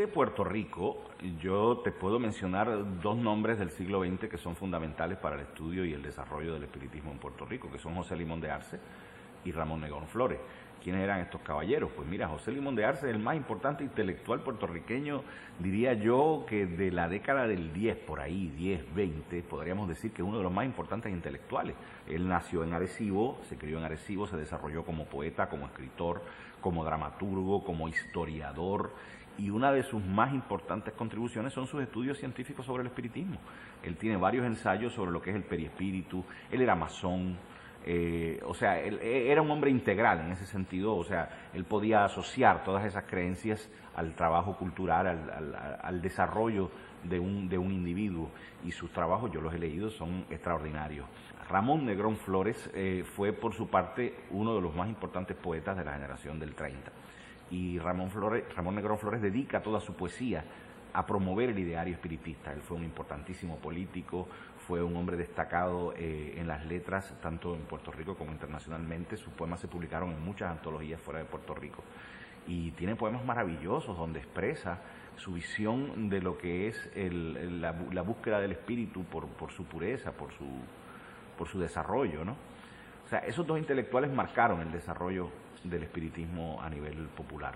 Puerto Rico, yo te puedo mencionar dos nombres del siglo XX que son fundamentales para el estudio y el desarrollo del espiritismo en Puerto Rico, que son José Limón de Arce y Ramón Negrón Flores. ¿Quiénes eran estos caballeros? Pues mira, José Limón de Arce es el más importante intelectual puertorriqueño, diría yo, que de la década del 10, por ahí, 10, 20, podríamos decir que es uno de los más importantes intelectuales. Él nació en Arecibo, se crió en Arecibo, se desarrolló como poeta, como escritor, como dramaturgo, como historiador, y una de sus más importantes contribuciones son sus estudios científicos sobre el espiritismo. Él tiene varios ensayos sobre lo que es el periespíritu, él era masón. O sea, él era un hombre integral en ese sentido, o sea, él podía asociar todas esas creencias al trabajo cultural, al desarrollo de un individuo, y sus trabajos, yo los he leído, son extraordinarios. Ramón Negrón Flores fue, por su parte, uno de los más importantes poetas de la generación del 30, y Ramón Negrón Flores dedica toda su poesía a promover el ideario espiritista. Él fue un importantísimo político, fue un hombre destacado en las letras, tanto en Puerto Rico como internacionalmente. Sus poemas se publicaron en muchas antologías fuera de Puerto Rico. Y tiene poemas maravillosos donde expresa su visión de lo que es la búsqueda del espíritu por su pureza, por su desarrollo, ¿no? O sea, esos dos intelectuales marcaron el desarrollo del espiritismo a nivel popular,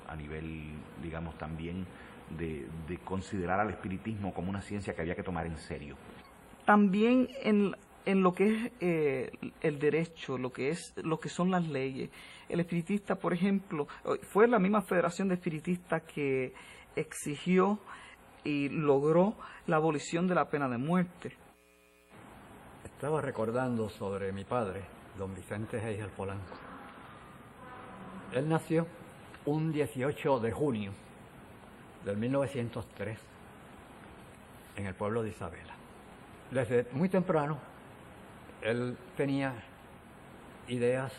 a nivel, digamos, también de considerar al espiritismo como una ciencia que había que tomar en serio. También en lo que es el derecho, lo que son las leyes. El espiritista, por ejemplo, fue la misma Federación de Espiritistas que exigió y logró la abolición de la pena de muerte. Estaba recordando sobre mi padre, don Vicente Geisel Polanco. Él nació un 18 de junio del 1903 en el pueblo de Isabela. Desde muy temprano, él tenía ideas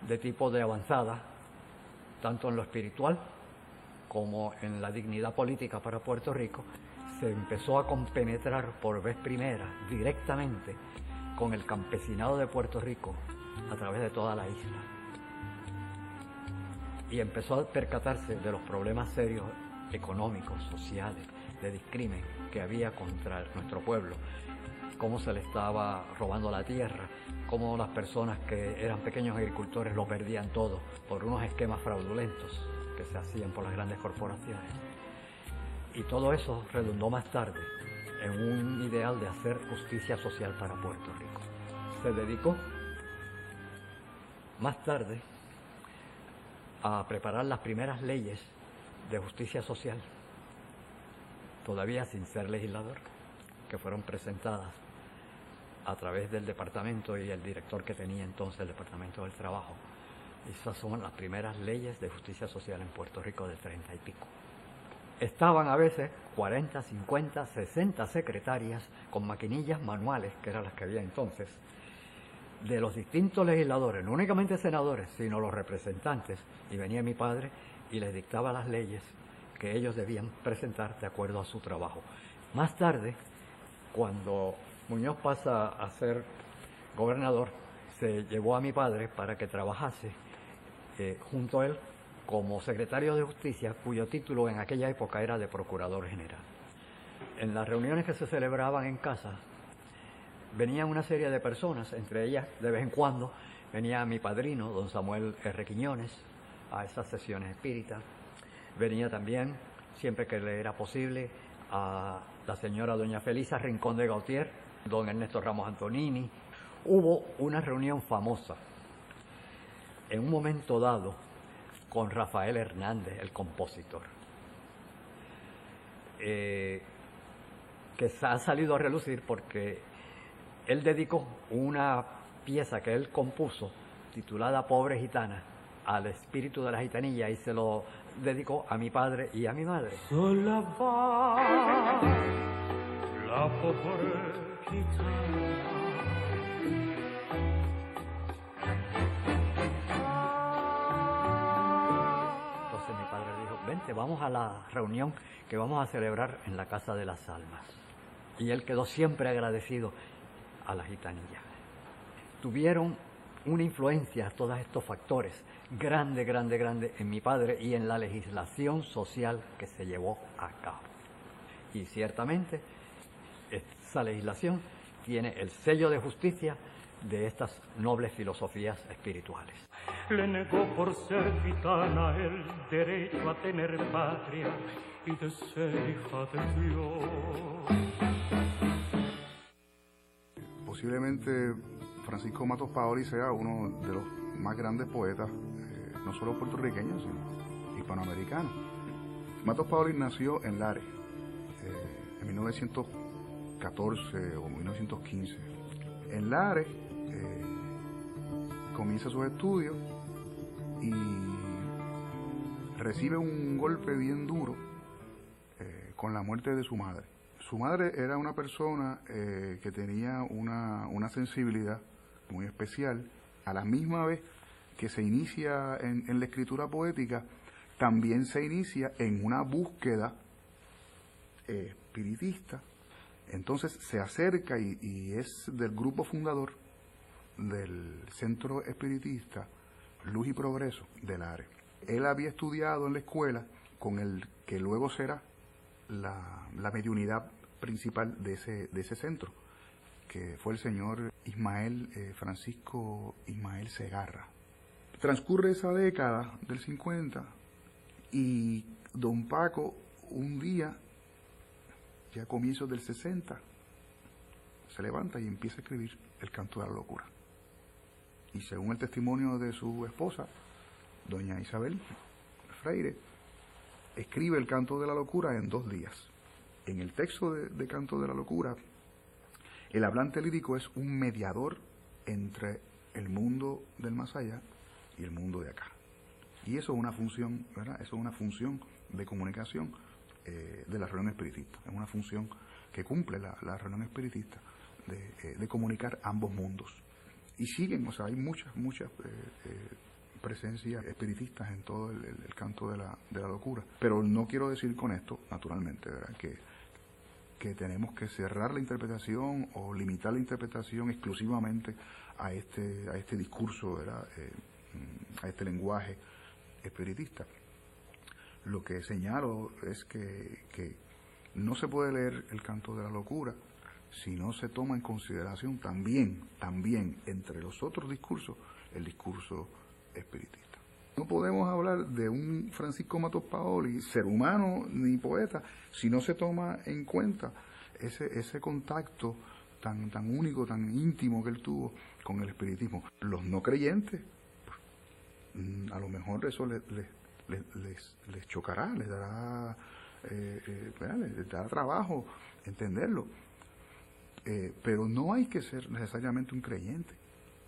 de tipo de avanzada, tanto en lo espiritual como en la dignidad política para Puerto Rico. Se empezó a compenetrar por vez primera directamente con el campesinado de Puerto Rico a través de toda la isla. Y empezó a percatarse de los problemas serios económicos, sociales, de discrimen que había contra nuestro pueblo, cómo se le estaba robando la tierra, cómo las personas que eran pequeños agricultores lo perdían todo por unos esquemas fraudulentos que se hacían por las grandes corporaciones. Y todo eso redundó más tarde en un ideal de hacer justicia social para Puerto Rico. Se dedicó más tarde a preparar las primeras leyes de justicia social, todavía sin ser legislador, que fueron presentadas a través del departamento y el director que tenía entonces el Departamento del Trabajo. Esas son las primeras leyes de justicia social en Puerto Rico de 30 y pico. Estaban a veces 40, 50, 60 secretarias con maquinillas manuales, que eran las que había entonces, de los distintos legisladores, no únicamente senadores, sino los representantes, y venía mi padre y les dictaba las leyes que ellos debían presentar de acuerdo a su trabajo. Más tarde, cuando Muñoz pasa a ser gobernador, se llevó a mi padre para que trabajase junto a él como secretario de Justicia, cuyo título en aquella época era de Procurador General. En las reuniones que se celebraban en casa, venían una serie de personas, entre ellas, de vez en cuando, venía mi padrino, don Samuel R. Quiñones, a esas sesiones espíritas. Venía también, siempre que le era posible, a la señora doña Felisa Rincón de Gautier, don Ernesto Ramos Antonini. Hubo una reunión famosa, en un momento dado, con Rafael Hernández, el compositor, que ha salido a relucir porque él dedicó una pieza que él compuso, titulada Pobre Gitana, al espíritu de la gitanilla, y se lo dedicó a mi padre y a mi madre. Sola va la pobre gitana. Entonces mi padre dijo, vente, vamos a la reunión que vamos a celebrar en la Casa de las Almas. Y él quedó siempre agradecido a la gitanilla. Tuvieron una influencia a todos estos factores grande, grande, grande en mi padre y en la legislación social que se llevó a cabo. Y ciertamente esa legislación tiene el sello de justicia de estas nobles filosofías espirituales. Le negó por ser gitana el derecho a tener patria y de ser hija de Dios. Posiblemente Francisco Matos Paoli sea uno de los más grandes poetas, no solo puertorriqueños, sino hispanoamericanos. Matos Paoli nació en Lares, en 1914 o 1915. En Lares comienza sus estudios y recibe un golpe bien duro con la muerte de su madre. Su madre era una persona que tenía una sensibilidad muy especial. A la misma vez que se inicia en la escritura poética, también se inicia en una búsqueda espiritista. Entonces se acerca y es del grupo fundador del Centro Espiritista Luz y Progreso de Lares. Él había estudiado en la escuela con el que luego será la mediunidad principal de ese centro, que fue el señor Francisco Ismael Segarra. Transcurre esa década del 50 y don Paco un día, ya a comienzos del 60, se levanta y empieza a escribir El Canto de la Locura. Y según el testimonio de su esposa, doña Isabel Freire, escribe El Canto de la Locura en 2 días. En el texto de Canto de la Locura, el hablante lírico es un mediador entre el mundo del más allá y el mundo de acá. Y eso es una función, ¿verdad? Eso es una función de comunicación de la reunión espiritista. Es una función que cumple la reunión espiritista de comunicar ambos mundos. Y siguen, o sea, hay muchas presencias espiritistas en todo el canto de la locura. Pero no quiero decir con esto, naturalmente, ¿verdad?, que tenemos que cerrar la interpretación o limitar la interpretación exclusivamente a este discurso, ¿verdad?, a este lenguaje espiritista. Lo que señalo es que no se puede leer el canto de la locura si no se toma en consideración también entre los otros discursos, el discurso espiritista. No podemos hablar de un Francisco Matos Paoli, ser humano ni poeta, si no se toma en cuenta ese contacto tan único, tan íntimo que él tuvo con el espiritismo. Los no creyentes, a lo mejor eso les chocará, les dará trabajo entenderlo. Pero no hay que ser necesariamente un creyente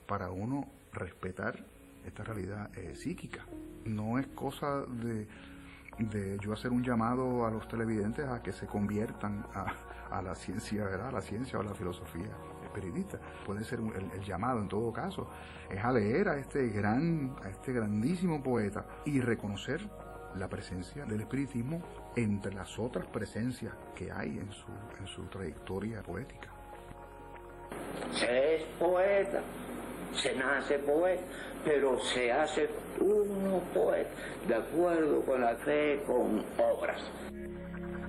para uno respetar esta realidad psíquica. No es cosa de yo hacer un llamado a los televidentes a que se conviertan a la ciencia, ¿verdad?, a la ciencia o a la filosofía espiritista. Puede ser el llamado, en todo caso, es a leer a este grandísimo poeta y reconocer la presencia del espiritismo entre las otras presencias que hay en su trayectoria poética. Se es poeta, se nace poeta, pero se hace uno poeta de acuerdo con la fe, con obras.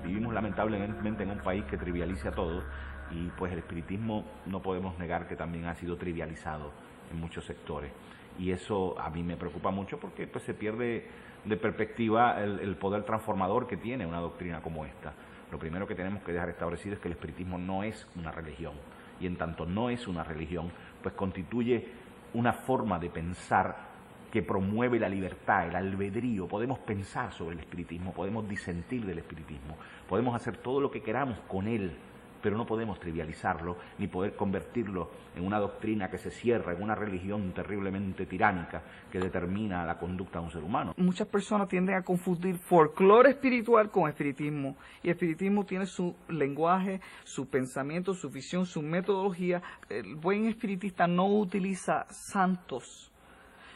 Vivimos lamentablemente en un país que trivializa todo y pues el espiritismo no podemos negar que también ha sido trivializado en muchos sectores. Y eso a mí me preocupa mucho porque pues se pierde de perspectiva el poder transformador que tiene una doctrina como esta. Lo primero que tenemos que dejar establecido es que el espiritismo no es una religión. Y en tanto no es una religión, pues constituye una forma de pensar que promueve la libertad, el albedrío. Podemos pensar sobre el espiritismo, podemos disentir del espiritismo, podemos hacer todo lo que queramos con él, pero no podemos trivializarlo ni poder convertirlo en una doctrina que se cierra, en una religión terriblemente tiránica que determina la conducta de un ser humano. Muchas personas tienden a confundir folclore espiritual con espiritismo, y el espiritismo tiene su lenguaje, su pensamiento, su visión, su metodología. El buen espiritista no utiliza santos,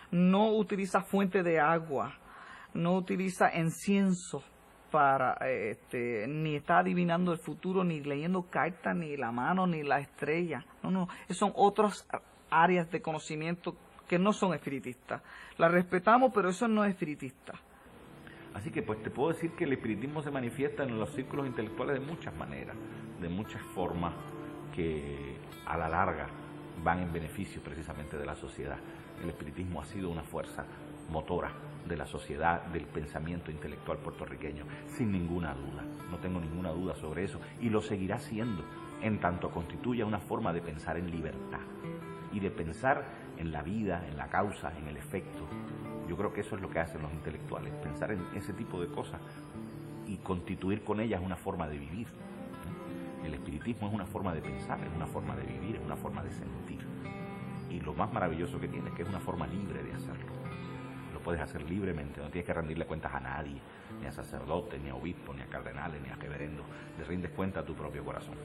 no utiliza fuente de agua, no utiliza incienso para ni está adivinando el futuro, ni leyendo cartas, ni la mano, ni la estrella. No, son otras áreas de conocimiento que no son espiritistas. La respetamos, pero eso no es espiritista. Así que pues te puedo decir que el espiritismo se manifiesta en los círculos intelectuales de muchas maneras, de muchas formas que a la larga van en beneficio precisamente de la sociedad. El espiritismo ha sido una fuerza motora de la sociedad, del pensamiento intelectual puertorriqueño, sin ninguna duda. No tengo ninguna duda sobre eso, y lo seguirá siendo, en tanto constituya una forma de pensar en libertad y de pensar en la vida, en la causa, en el efecto. Yo creo que eso es lo que hacen los intelectuales, pensar en ese tipo de cosas y constituir con ellas una forma de vivir. El espiritismo es una forma de pensar, es una forma de vivir, es una forma de sentir. Y lo más maravilloso que tiene es que es una forma libre de hacerlo. Lo puedes hacer libremente, no tienes que rendirle cuentas a nadie, ni a sacerdotes, ni a obispos, ni a cardenales, ni a reverendos. Le rindes cuenta a tu propio corazón.